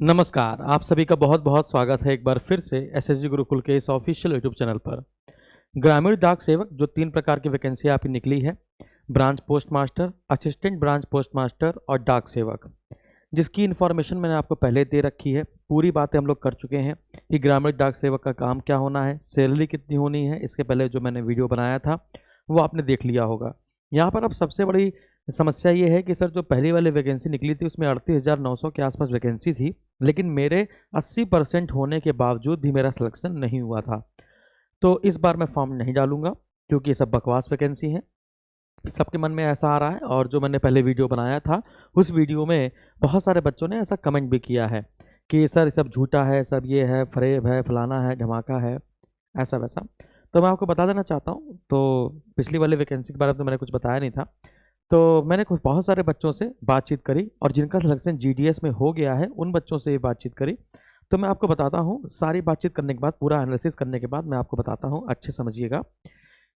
नमस्कार, आप सभी का बहुत-बहुत स्वागत है एक बार फिर से एसएसजी गुरुकुल के इस ऑफिशियल यूट्यूब चैनल पर। ग्रामीण डाक सेवक जो 3 प्रकार की वैकेंसी आपकी निकली है, branch post master, assistant branch post master और डाक सेवक, जिसकी इन्फॉर्मेशन मैंने आपको पहले दे रखी है। पूरी बातें हम लोग कर चुके हैं कि ग्रामीण डाक सेवक का काम क्या होना है, सैलरी कितनी होनी है, इसके पहले जो मैंने वीडियो बनाया था, वो आपने देख लिया होगा। यहाँ पर अब सबसे बड़ी समस्या ये है कि सर जो पहली वाली वैकेंसी निकली थी उसमें 38,900 के आसपास वैकेंसी थी, लेकिन मेरे 80% होने के बावजूद भी मेरा सिलेक्शन नहीं हुआ था। तो इस बार मैं फॉर्म नहीं डालूंगा क्योंकि ये सब बकवास वैकेंसी है। सबके मन में ऐसा आ रहा है और जो मैंने पहले वीडियो बनाया था उस वीडियो में बहुत सारे बच्चों ने ऐसा कमेंट भी किया है कि सर ये सब झूठा है, सब ये है, फरेब है, फलाना है, धमाका है, ऐसा वैसा। तो मैं आपको बता देना चाहता हूँ, तो पिछली वाली वैकेंसी के बारे में तो मैंने कुछ बताया नहीं था। तो मैंने कुछ बहुत सारे बच्चों से बातचीत करी और जिनका सिलेक्शन जीडीएस में हो गया है उन बच्चों से भी बातचीत करी। तो मैं आपको बताता हूँ, सारी बातचीत करने के बाद, पूरा एनालिसिस करने के बाद मैं आपको बताता हूँ, अच्छे समझिएगा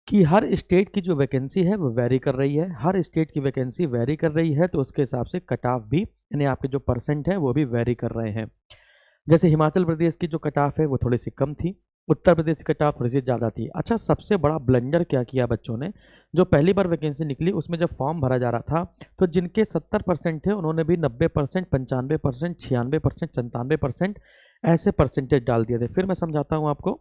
कि हर स्टेट की जो वैकेंसी है वो वेरी कर रही है। हर स्टेट की वैकेंसी वेरी कर रही है तो उसके हिसाब से कट ऑफ भी, यानी आपके जो परसेंट है वो भी वेरी कर रहे हैं। जैसे हिमाचल प्रदेश की जो कट ऑफ है वो थोड़ी सी कम थी, उत्तर प्रदेश की कट ऑफ थोड़ी सी ज़्यादा थी। अच्छा, सबसे बड़ा ब्लंडर क्या किया बच्चों ने, जो पहली बार वैकेंसी निकली उसमें जब फॉर्म भरा जा रहा था तो जिनके 70% थे उन्होंने भी 90%, 95%, 96%, 97% ऐसे परसेंटेज डाल दिए थे। फिर मैं समझाता हूँ आपको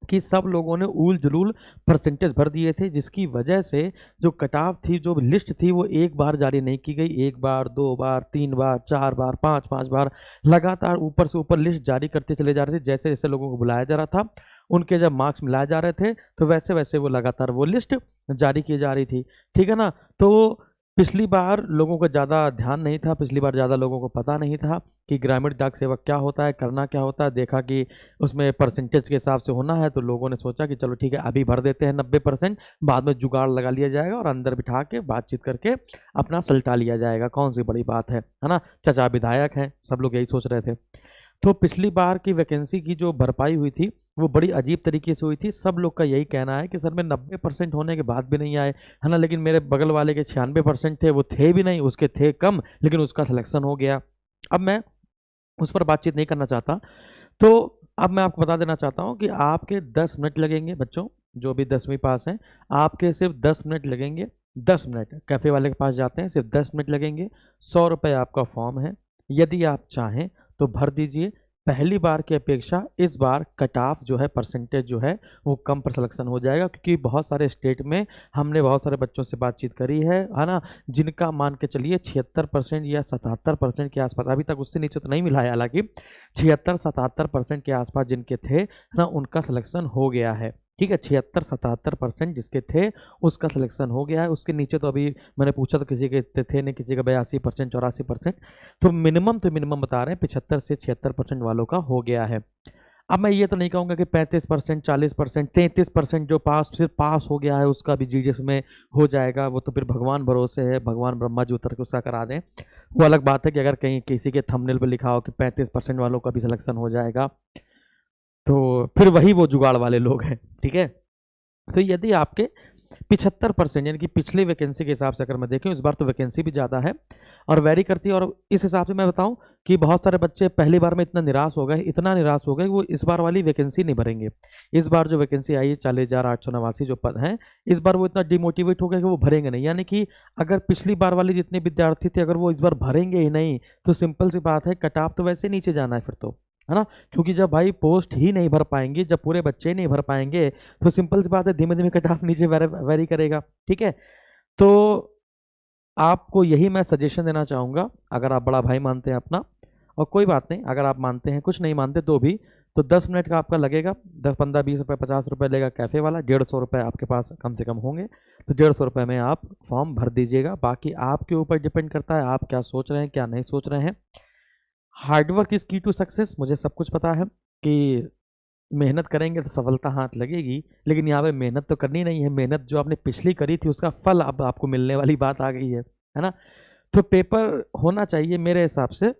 कि सब लोगों ने ऊल जुलूल परसेंटेज भर दिए थे, जिसकी वजह से जो कट ऑफ थी, जो लिस्ट थी, वो एक बार जारी नहीं की गई। एक बार, दो बार, तीन बार, चार बार, पांच पांच बार लगातार ऊपर से ऊपर लिस्ट जारी करते चले जा रहे थे। जैसे जैसे लोगों को बुलाया जा रहा था, उनके जब मार्क्स मिलाए जा रहे थे तो वैसे वैसे वो लगातार वो लिस्ट जारी की जा रही थी। ठीक है ना। तो पिछली बार लोगों को ज़्यादा ध्यान नहीं था, पिछली बार ज़्यादा लोगों को पता नहीं था कि ग्रामीण डाक सेवक क्या होता है, करना क्या होता है। देखा कि उसमें परसेंटेज के हिसाब से होना है तो लोगों ने सोचा कि चलो ठीक है, अभी भर देते हैं 90%, बाद में जुगाड़ लगा लिया जाएगा और अंदर बिठा के बातचीत करके अपना सलटा लिया जाएगा, कौन सी बड़ी बात है ना। चचा विधायक हैं, सब लोग यही सोच रहे थे। तो पिछली बार की वैकेंसी की जो भरपाई हुई थी वो बड़ी अजीब तरीके से हुई थी। सब लोग का यही कहना है कि सर मैं 90% होने के बाद भी नहीं आए, है ना, लेकिन मेरे बगल वाले के 96% थे, वो थे भी नहीं, उसके थे कम, लेकिन उसका सिलेक्शन हो गया। अब मैं उस पर बातचीत नहीं करना चाहता। तो अब मैं आपको बता देना चाहता हूँ कि आपके 10 मिनट लगेंगे बच्चों, जो भी 10वीं पास हैं, आपके सिर्फ 10 मिनट लगेंगे। 10 मिनट कैफ़े वाले के पास जाते हैं, सिर्फ 10 मिनट लगेंगे। 100 रुपये आपका फॉर्म है, यदि आप चाहें तो भर दीजिए। पहली बार की अपेक्षा इस बार कट ऑफ जो है, परसेंटेज जो है, वो कम पर सिलेक्शन हो जाएगा, क्योंकि बहुत सारे स्टेट में हमने बहुत सारे बच्चों से बातचीत करी है ना, जिनका मान के चलिए 76% या 77% के आसपास, अभी तक उससे नीचे तो नहीं मिला है, हालांकि 76-77% के आसपास जिनके थे ना, उनका सिलेक्शन हो गया है। ठीक है, 76-77% जिसके थे उसका सिलेक्शन हो गया है। उसके नीचे तो अभी मैंने पूछा तो किसी के थे नहीं, किसी का 82%, 84%। तो मिनिमम बता रहे हैं 75 से 76% वालों का हो गया है। अब मैं ये तो नहीं कहूँगा कि 35%, 40%, 33% जो पास, सिर्फ पास हो गया है उसका भी जीडीएस में हो जाएगा। वो तो फिर भगवान भरोसे है, भगवान ब्रह्मा जी उतर के उसका करा दें। वो अलग बात है कि अगर कहीं किसी के थंबनेल पर लिखा हो कि 35% वालों का भी सिलेक्शन हो जाएगा, तो फिर वही वो जुगाड़ वाले लोग हैं। ठीक है। तो यदि आपके 75%, यानी कि पिछली वैकेंसी के हिसाब से अगर मैं देखूं, इस बार तो वैकेंसी भी ज़्यादा है और वेरी करती है, और इस हिसाब से मैं बताऊं कि बहुत सारे बच्चे पहली बार में इतना निराश हो गए, इतना निराश हो गए कि वो इस बार वाली वैकेंसी नहीं भरेंगे। इस बार जो वैकेंसी आई है 40,889 जो पद हैं, इस बार वो इतना डिमोटिवेट हो गए कि वो भरेंगे नहीं। यानी कि अगर पिछली बार वाले जितने विद्यार्थी थे, अगर वो इस बार भरेंगे ही नहीं तो सिंपल सी बात है, कट ऑफ तो वैसे नीचे जाना है फिर तो, है ना। क्योंकि जब भाई पोस्ट ही नहीं भर पाएंगे, जब पूरे बच्चे नहीं भर पाएंगे, तो सिंपल सी बात है, धीमे धीमे कट ऑफ नीचे वेरी करेगा। ठीक है। तो आपको यही मैं सजेशन देना चाहूँगा, अगर आप बड़ा भाई मानते हैं अपना, और कोई बात नहीं अगर आप मानते हैं, कुछ नहीं मानते तो भी, तो 10 मिनट का आपका लगेगा, 10, 15, 20 रुपये, 50 रुपये लेगा कैफ़े वाला, 150 रुपये आपके पास कम से कम होंगे। तो 150 रुपये में आप फॉर्म भर दीजिएगा। बाकी आपके ऊपर डिपेंड करता है, आप क्या सोच रहे हैं, क्या नहीं सोच रहे हैं। हार्डवर्क इज की टू सक्सेस, मुझे सब कुछ पता है कि मेहनत करेंगे तो सफलता हाथ लगेगी, लेकिन यहाँ पे मेहनत तो करनी नहीं है। मेहनत जो आपने पिछली करी थी उसका फल अब आपको मिलने वाली बात आ गई है ना। तो पेपर होना चाहिए मेरे हिसाब से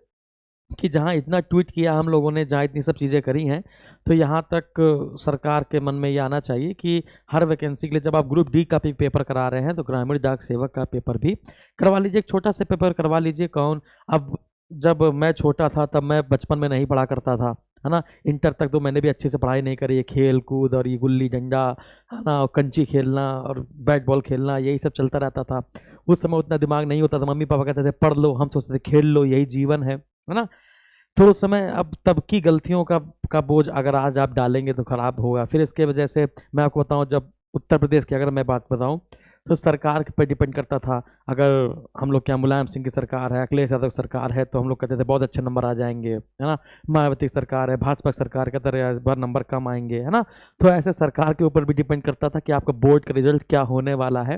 कि जहाँ इतना ट्वीट किया हम लोगों ने, जहाँ इतनी सब चीज़ें करी हैं, तो यहाँ तक सरकार के मन में ये आना चाहिए कि हर वैकेंसी के लिए जब आप ग्रुप डी का भी पेपर करा रहे हैं तो ग्रामीण डाक सेवक का पेपर भी करवा लीजिए, एक छोटा सा पेपर करवा लीजिए। कौन अब जब मैं छोटा था तब मैं बचपन में नहीं पढ़ा करता था, है ना। इंटर तक तो मैंने भी अच्छे से पढ़ाई नहीं करी है, खेल कूद और ये गुल्ली डंडा, है ना, और कंची खेलना और बैट बॉल खेलना, यही सब चलता रहता था। उस समय उतना दिमाग नहीं होता था, मम्मी पापा कहते थे पढ़ लो, हम सोचते थे खेल लो, यही जीवन है ना। तो उस समय अब तब की गलतियों का बोझ अगर आज आप डालेंगे तो खराब होगा। फिर इसके वजह से मैं आपको बताऊं, जब उत्तर प्रदेश की अगर मैं बात बताऊं तो सरकार पे डिपेंड करता था। अगर हम लोग क्या मुलायम सिंह की सरकार है, अखिलेश यादव की सरकार है, तो हम लोग कहते थे बहुत अच्छे नंबर आ जाएंगे, है ना। मायावती की सरकार है, भाजपा की सरकार कहते रहे इस बार नंबर कम आएंगे, है ना। तो ऐसे सरकार के ऊपर भी डिपेंड करता था कि आपका बोर्ड का रिजल्ट क्या होने वाला है।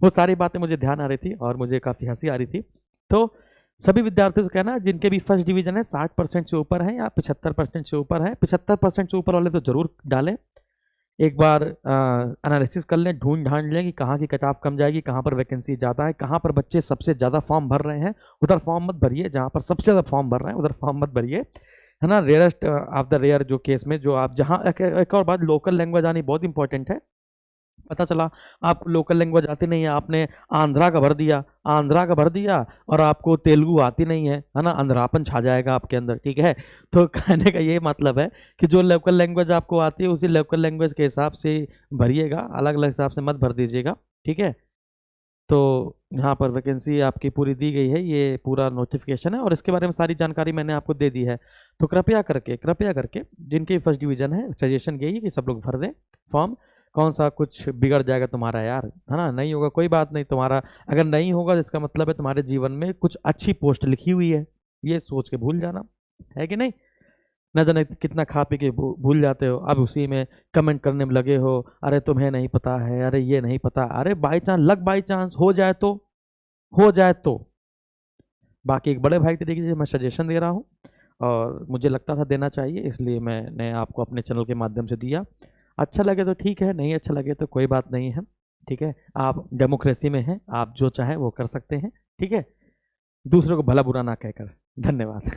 वो सारी बातें मुझे ध्यान आ रही थी और मुझे काफ़ी हंसी आ रही थी। तो सभी विद्यार्थियों से कहना, जिनके भी फर्स्ट डिवीजन है 60% से ऊपर है या 75% से ऊपर है, 75% से ऊपर वाले तो जरूर डालें। एक बार एनालिसिस कर लें, ढूंढ ढांड लें कि कहाँ की कट ऑफ कम जाएगी, कहाँ पर वैकेंसी ज़्यादा है, कहाँ पर बच्चे सबसे ज़्यादा फॉर्म भर रहे हैं, उधर फॉर्म मत भरिए। जहाँ पर सबसे ज़्यादा फॉर्म भर रहे हैं उधर फॉर्म मत भरिए, है ना। रेयरेस्ट ऑफ द रेयर जो केस में जो आप जहाँ एक और बात, लोकल लैंग्वेज आनी बहुत इंपॉर्टेंट है। पता चला आप लोकल लैंग्वेज आती नहीं है, आपने आंध्रा का भर दिया और आपको तेलुगु आती नहीं है ना, अंधरापन छा जाएगा आपके अंदर, ठीक है। तो कहने का ये मतलब है कि जो लोकल लैंग्वेज आपको आती है उसी लोकल लैंग्वेज के हिसाब से भरिएगा, अलग अलग हिसाब से मत भर दीजिएगा, ठीक है। तो यहाँ पर वैकेंसी आपकी पूरी दी गई है, ये पूरा नोटिफिकेशन है और इसके बारे में सारी जानकारी मैंने आपको दे दी है। तो कृपया करके जिनकी फर्स्ट डिवीजन है, सजेशन यही है कि सब लोग भर दें फॉर्म। कौन सा कुछ बिगड़ जाएगा तुम्हारा यार, है ना। नहीं होगा कोई बात नहीं, तुम्हारा अगर नहीं होगा तो इसका मतलब है तुम्हारे जीवन में कुछ अच्छी पोस्ट लिखी हुई है, ये सोच के भूल जाना, है कि नहीं। न जाने कितना खा पी के भूल जाते हो, अब उसी में कमेंट करने में लगे हो, अरे तुम्हें नहीं पता है, अरे ये नहीं पता, अरे बाई चांस हो जाए तो। बाकी एक बड़े भाई के तरीके से मैं सजेशन दे रहा हूँ और मुझे लगता था देना चाहिए, इसलिए मैंने आपको अपने चैनल के माध्यम से दिया। अच्छा लगे तो ठीक है, नहीं अच्छा लगे तो कोई बात नहीं है, ठीक है। आप डेमोक्रेसी में हैं, आप जो चाहें वो कर सकते हैं, ठीक है। दूसरों को भला बुरा ना कहकर। धन्यवाद।